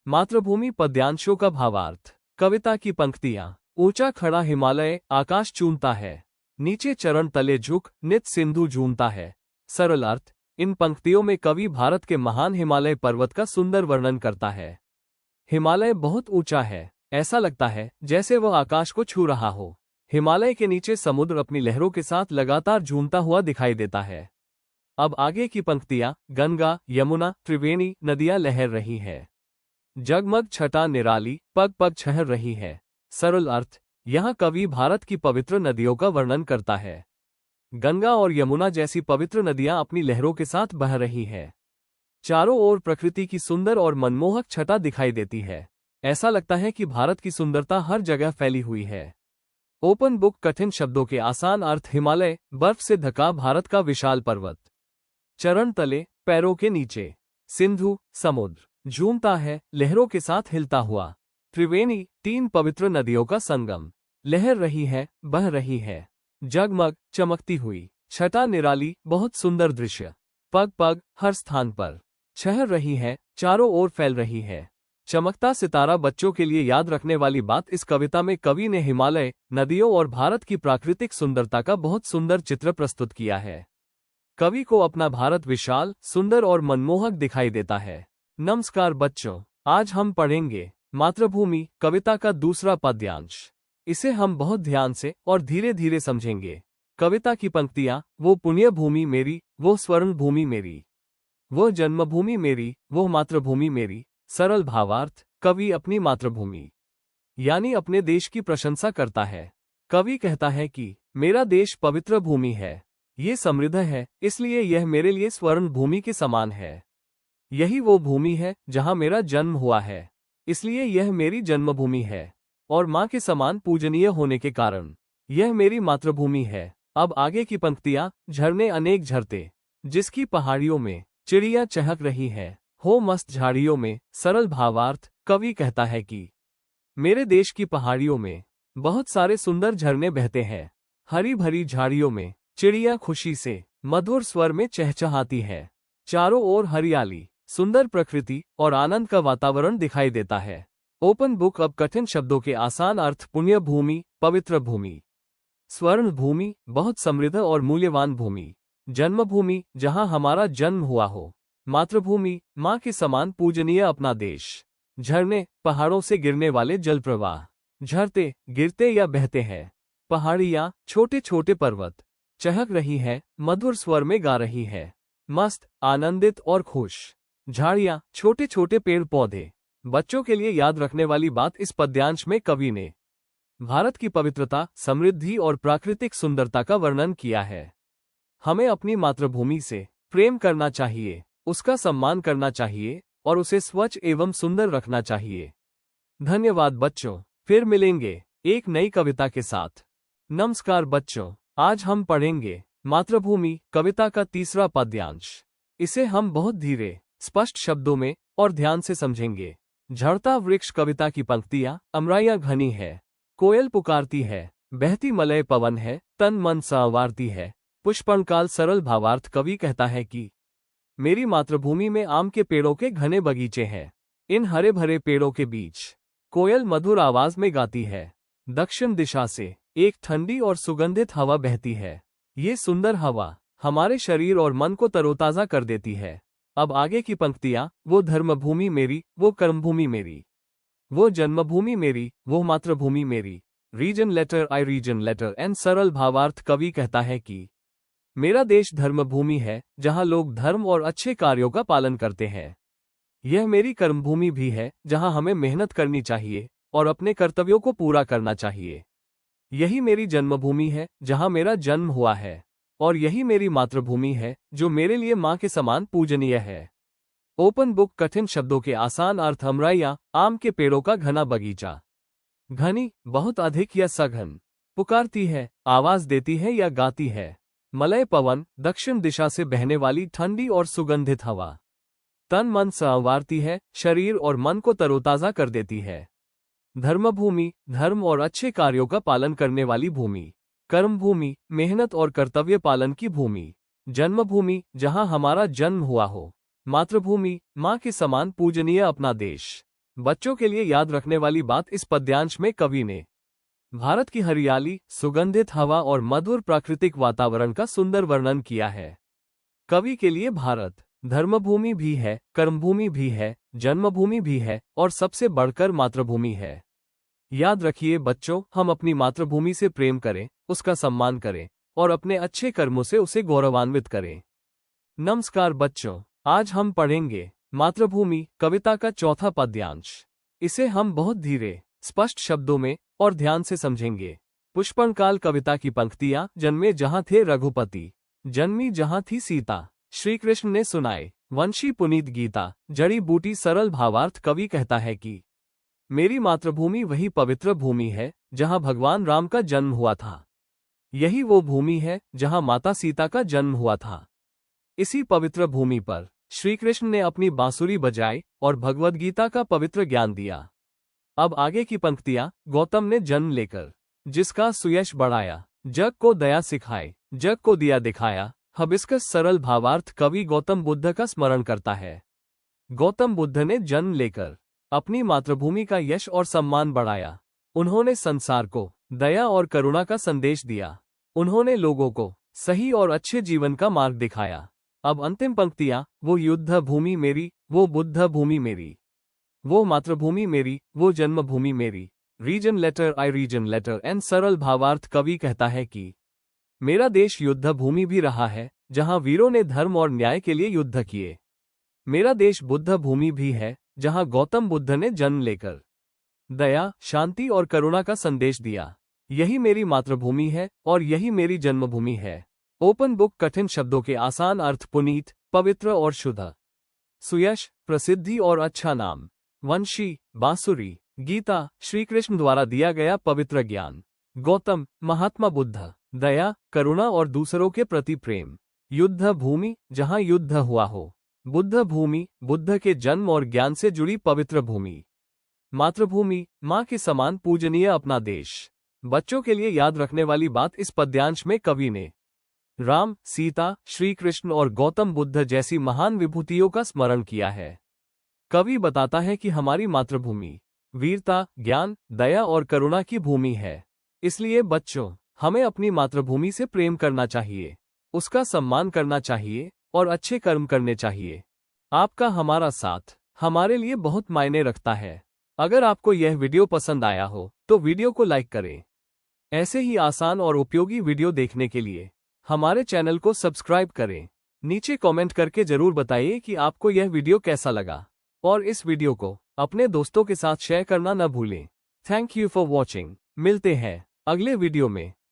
मातृभूमि पद्यांशों का भावार्थ। कविता की पंक्तियां। ऊंचा खड़ा हिमालय आकाश चूमता है, नीचे चरण तले झुक नित सिंधु झूमता है। सरल अर्थ। इन पंक्तियों में कवि भारत के महान हिमालय पर्वत का सुंदर वर्णन करता है। हिमालय बहुत ऊंचा है, ऐसा लगता है जैसे वह आकाश को छू रहा हो। हिमालय के नीचे समुद्र अपनी लहरों के साथ लगातार झूमता हुआ दिखाई देता है। अब आगे की पंक्तियां। गंगा, यमुना, त्रिवेणी नदियां लहर रही है, जगमग छटा निराली पग पग छहर रही है। सरल अर्थ। यहाँ कवि भारत की पवित्र नदियों का वर्णन करता है। गंगा और यमुना जैसी पवित्र नदियां अपनी लहरों के साथ बह रही है। चारों ओर प्रकृति की सुंदर और मनमोहक छटा दिखाई देती है। ऐसा लगता है कि भारत की सुंदरता हर जगह फैली हुई है। Open book. कठिन शब्दों के आसान अर्थ। हिमालय, बर्फ से ढका भारत का विशाल पर्वत। चरण तले, पैरों के नीचे। सिंधु, समुद्र, झूमता है लहरों के साथ हिलता हुआ। त्रिवेणी, 3 पवित्र नदियों का संगम। लहर रही है, बह रही है। जगमग, चमकती हुई। छटा निराली, बहुत सुंदर दृश्य। पग पग, हर स्थान पर। छहर रही है, चारों ओर फैल रही है। चमकता सितारा। बच्चों के लिए याद रखने वाली बात। इस कविता में कवि ने हिमालय, नदियों और भारत की प्राकृतिक सुंदरता का बहुत सुंदर चित्र प्रस्तुत किया है। कवि को अपना भारत विशाल, सुंदर और मनमोहक दिखाई देता है। नमस्कार बच्चों, आज हम पढ़ेंगे मातृभूमि कविता का दूसरा पद्यांश। इसे हम बहुत ध्यान से और धीरे धीरे समझेंगे। कविता की पंक्तियां। वो पुण्य भूमि मेरी, वो स्वर्ण भूमि मेरी, वो जन्मभूमि मेरी, वो मातृभूमि मेरी। सरल भावार्थ। कवि अपनी मातृभूमि यानी अपने देश की प्रशंसा करता है। कवि कहता है कि मेरा देश पवित्र भूमि है, ये समृद्ध है, इसलिए यह मेरे लिए स्वर्ण भूमि के समान है। यही वो भूमि है जहां मेरा जन्म हुआ है, इसलिए यह मेरी जन्मभूमि है। और मां के समान पूजनीय होने के कारण यह मेरी मातृभूमि है। अब आगे की पंक्तियां। झरने अनेक झरते, जिसकी पहाड़ियों में चिड़िया चहक रही है, हो मस्त झाड़ियों में। सरल भावार्थ। कवि कहता है कि मेरे देश की पहाड़ियों में बहुत सारे सुंदर झरने बहते हैं। हरी भरी झाड़ियों में चिड़िया खुशी से मधुर स्वर में चहचहाती है। चारों ओर हरियाली, सुंदर प्रकृति और आनंद का वातावरण दिखाई देता है। Open book. अब कठिन शब्दों के आसान अर्थ। पुण्य भूमि, पवित्र भूमि। स्वर्ण भूमि, बहुत समृद्ध और मूल्यवान भूमि। जन्मभूमि, जहां हमारा जन्म हुआ हो। मातृभूमि, मां के समान पूजनीय अपना देश। झरने, पहाड़ों से गिरने वाले जल प्रवाह। झरते, गिरते या बहते हैं। पहाड़ियां, छोटे छोटे पर्वत। चहक रही है, मधुर स्वर में गा रही है। मस्त, आनंदित और खुश। झाड़ियां, छोटे छोटे पेड़ पौधे। बच्चों के लिए याद रखने वाली बात। इस पद्यांश में कवि ने भारत की पवित्रता, समृद्धि और प्राकृतिक सुंदरता का वर्णन किया है। हमें अपनी मातृभूमि से प्रेम करना चाहिए, उसका सम्मान करना चाहिए और उसे स्वच्छ एवं सुंदर रखना चाहिए। धन्यवाद बच्चों, फिर मिलेंगे एक नई कविता के साथ। नमस्कार बच्चों, आज हम पढ़ेंगे मातृभूमि कविता का तीसरा पद्यांश। इसे हम बहुत धीरे, स्पष्ट शब्दों में और ध्यान से समझेंगे। झड़ता वृक्ष। कविता की पंक्तियां। अमराइयां घनी है, कोयल पुकारती है, बहती मलय पवन है, तन मन संवारती है। पुष्पणकाल। सरल भावार्थ। कवि कहता है कि मेरी मातृभूमि में आम के पेड़ों के घने बगीचे हैं। इन हरे भरे पेड़ों के बीच कोयल मधुर आवाज में गाती है। दक्षिण दिशा से एक ठंडी और सुगंधित हवा बहती है। ये सुंदर हवा हमारे शरीर और मन को तरोताजा कर देती है। अब आगे की पंक्तियां। वो धर्मभूमि मेरी, वो कर्मभूमि मेरी, वो जन्मभूमि मेरी, वो मातृभूमि मेरी। रीजन लेटर आई रीजन लेटर एंड। सरल भावार्थ। कवि कहता है कि मेरा देश धर्मभूमि है, जहां लोग धर्म और अच्छे कार्यों का पालन करते हैं। यह मेरी कर्मभूमि भी है, जहां हमें मेहनत करनी चाहिए और अपने कर्तव्यों को पूरा करना चाहिए। यही मेरी जन्मभूमि है, जहां मेरा जन्म हुआ है, और यही मेरी मातृभूमि है, जो मेरे लिए मां के समान पूजनीय है। Open book. कठिन शब्दों के आसान अर्थ। अमराइयां, आम के पेड़ों का घना बगीचा। घनी, बहुत अधिक या सघन। पुकारती है, आवाज देती है या गाती है। मलय पवन, दक्षिण दिशा से बहने वाली ठंडी और सुगंधित हवा। तन मन संवारती है, शरीर और मन को तरोताजा कर देती है। धर्मभूमि, धर्म और अच्छे कार्यों का पालन करने वाली भूमि। कर्मभूमि, मेहनत और कर्तव्य पालन की भूमि। जन्मभूमि, जहां हमारा जन्म हुआ हो। मातृभूमि, मां के समान पूजनीय अपना देश। बच्चों के लिए याद रखने वाली बात इस पद्यांश में कवि ने भारत की हरियाली, सुगंधित हवा और मधुर प्राकृतिक वातावरण का सुंदर वर्णन किया है। कवि के लिए भारत धर्मभूमि भी है, कर्मभूमि भी है, जन्मभूमि भी है और सबसे बढ़कर मातृभूमि है। याद रखिए बच्चों, हम अपनी मातृभूमि से प्रेम करें, उसका सम्मान करें और अपने अच्छे कर्मों से उसे गौरवान्वित करें। नमस्कार बच्चों, आज हम पढ़ेंगे मातृभूमि कविता का चौथा पद्यांश। इसे हम बहुत धीरे, स्पष्ट शब्दों में और ध्यान से समझेंगे। पुष्पनकाल कविता की पंक्तियां। जन्मे जहां थे रघुपति, जन्मी जहां थी सीता, श्री कृष्ण ने सुनाए वंशी पुनीत गीता। जड़ी बूटी सरल भावार्थ। कवि कहता है कि मेरी मातृभूमि वही पवित्र भूमि है जहां भगवान राम का जन्म हुआ था। यही वो भूमि है जहां माता सीता का जन्म हुआ था। इसी पवित्र भूमि पर श्री कृष्ण ने अपनी बांसुरी बजाई और भगवद गीता का पवित्र ज्ञान दिया। अब आगे की पंक्तियां। गौतम ने जन्म लेकर जिसका सुयश बढ़ाया, जग को दया सिखाए, जग को दिया दिखाया। हबिस्कस सरल भावार्थ। कवि गौतम बुद्ध का स्मरण करता है। गौतम बुद्ध ने जन्म लेकर अपनी मातृभूमि का यश और सम्मान बढ़ाया। उन्होंने संसार को दया और करुणा का संदेश दिया। उन्होंने लोगों को सही और अच्छे जीवन का मार्ग दिखाया। अब अंतिम पंक्तियां। वो युद्ध भूमि मेरी, वो बुद्ध भूमि मेरी, वो मातृभूमि मेरी, वो जन्मभूमि मेरी। रीजन लेटर एंड सरल भावार्थ। कवि कहता है कि मेरा देश युद्ध भूमि भी रहा है, जहां वीरों ने धर्म और न्याय के लिए युद्ध किए। मेरा देश बुद्ध भूमि भी है, जहां गौतम बुद्ध ने जन्म लेकर दया, शांति और करुणा का संदेश दिया। यही मेरी मातृभूमि है और यही मेरी जन्मभूमि है। Open book. कठिन शब्दों के आसान अर्थ। पुनीत, पवित्र और शुद्ध। सुयश, प्रसिद्धि और अच्छा नाम। वंशी, बांसुरी। गीता, श्री कृष्ण द्वारा दिया गया पवित्र ज्ञान। गौतम, महात्मा बुद्ध, दया, करुणा और दूसरों के प्रति प्रेम। युद्ध भूमि, जहां युद्ध हुआ हो। बुद्ध भूमि, बुद्ध के जन्म और ज्ञान से जुड़ी पवित्र भूमि। मातृभूमि, मां के समान पूजनीय अपना देश। बच्चों के लिए याद रखने वाली बात। इस पद्यांश में कवि ने राम, सीता, श्री कृष्ण और गौतम बुद्ध जैसी महान विभूतियों का स्मरण किया है। कवि बताता है कि हमारी मातृभूमि वीरता, ज्ञान, दया और करुणा की भूमि है। इसलिए बच्चों, हमें अपनी मातृभूमि से प्रेम करना चाहिए, उसका सम्मान करना चाहिए और अच्छे कर्म करने चाहिए। आपका हमारा साथ हमारे लिए बहुत मायने रखता है। अगर आपको यह वीडियो पसंद आया हो तो वीडियो को लाइक करें। ऐसे ही आसान और उपयोगी वीडियो देखने के लिए हमारे चैनल को सब्सक्राइब करें। नीचे कमेंट करके जरूर बताइए कि आपको यह वीडियो कैसा लगा और इस वीडियो को अपने दोस्तों के साथ शेयर करना न भूलें। Thank you for watching. मिलते हैं अगले वीडियो में।